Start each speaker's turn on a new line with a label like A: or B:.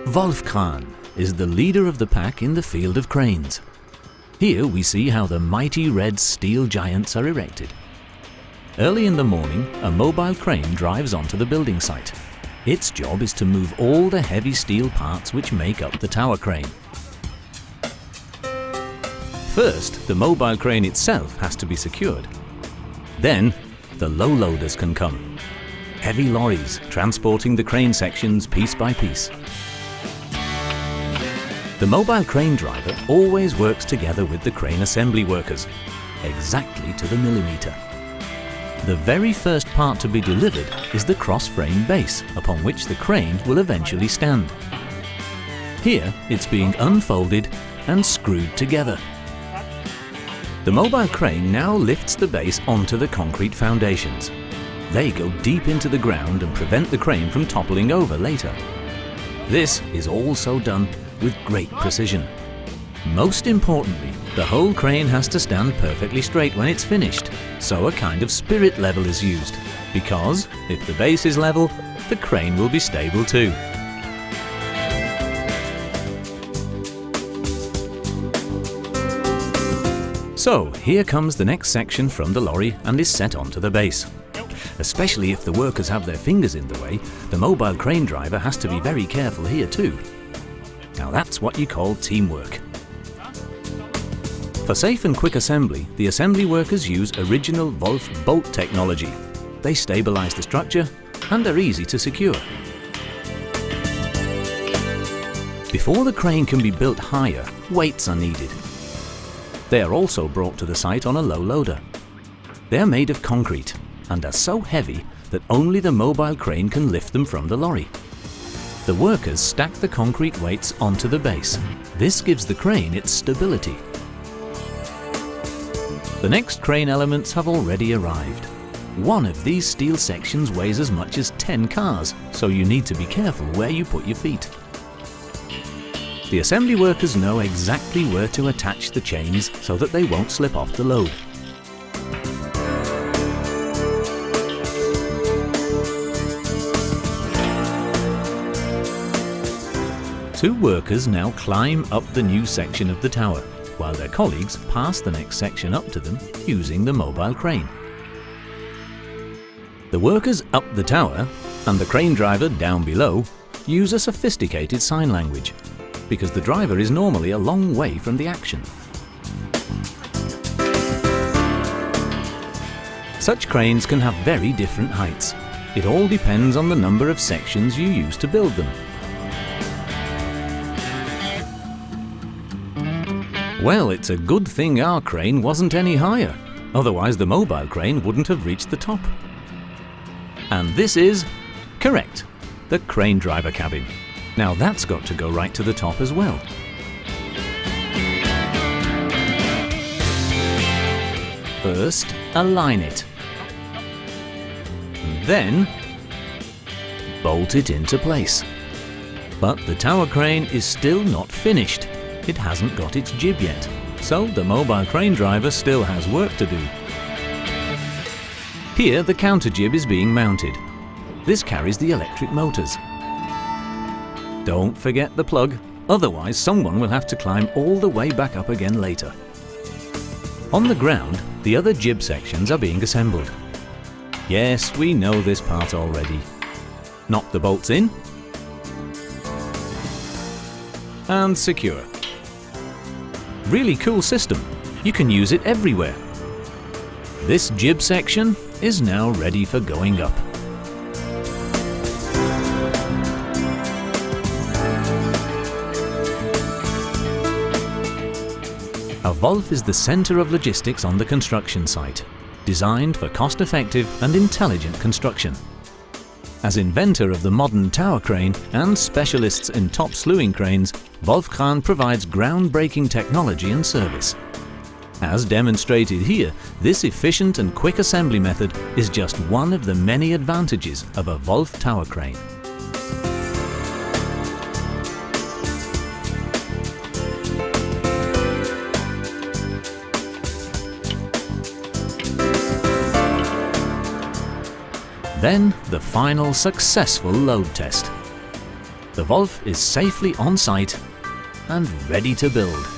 A: Wolfkran is the leader of the pack in the field of cranes. Here we see how the mighty red steel giants are erected. Early in the morning, a mobile crane drives onto the building site. Its job is to move all the heavy steel parts which make up the tower crane. First, the mobile crane itself has to be secured. Then, the low loaders can come. Heavy lorries transporting the crane sections piece by piece. The mobile crane driver always works together with the crane assembly workers, exactly to the millimeter. The very first part to be delivered is the cross-frame base upon which the crane will eventually stand. Here it's being unfolded and screwed together. The mobile crane now lifts the base onto the concrete foundations. They go deep into the ground and prevent the crane from toppling over later. This is also done with great precision. Most importantly, the whole crane has to stand perfectly straight when it's finished, so a kind of spirit level is used, because if the base is level, the crane will be stable too. So here comes the next section from the lorry and is set onto the base. Especially if the workers have their fingers in the way, the mobile crane driver has to be very careful here too. Now that's what you call teamwork. For safe and quick assembly, the assembly workers use original Wolf bolt technology. They stabilize the structure and are easy to secure. Before the crane can be built higher, weights are needed. They are also brought to the site on a low loader. They are made of concrete and are so heavy that only the mobile crane can lift them from the lorry. The workers stack the concrete weights onto the base. This gives the crane its stability. The next crane elements have already arrived. One of these steel sections weighs as much as 10 cars, so you need to be careful where you put your feet. The assembly workers know exactly where to attach the chains so that they won't slip off the load. Two workers now climb up the new section of the tower, while their colleagues pass the next section up to them using the mobile crane. The workers up the tower and the crane driver down below use a sophisticated sign language, because the driver is normally a long way from the action. Such cranes can have very different heights. It all depends on the number of sections you use to build them. Well, it's a good thing our crane wasn't any higher, otherwise the mobile crane wouldn't have reached the top. And this is, correct, the crane driver cabin. Now that's got to go right to the top as well. First, align it. And then, bolt it into place. But the tower crane is still not finished. It hasn't got its jib yet, so the mobile crane driver still has work to do. Here the counter jib is being mounted. This carries the electric motors. Don't forget the plug, otherwise someone will have to climb all the way back up again later. On the ground, the other jib sections are being assembled. Yes, we know this part already. Knock the bolts in and secure. Really cool system. You can use it everywhere. This jib section is now ready for going up. A Wolf is the center of logistics on the construction site, designed for cost-effective and intelligent construction. As inventor of the modern tower crane and specialists in top slewing cranes, Wolfkran provides groundbreaking technology and service. As demonstrated here, this efficient and quick assembly method is just one of the many advantages of a Wolf tower crane. Then the final successful load test. The Wolf is safely on site and ready to build.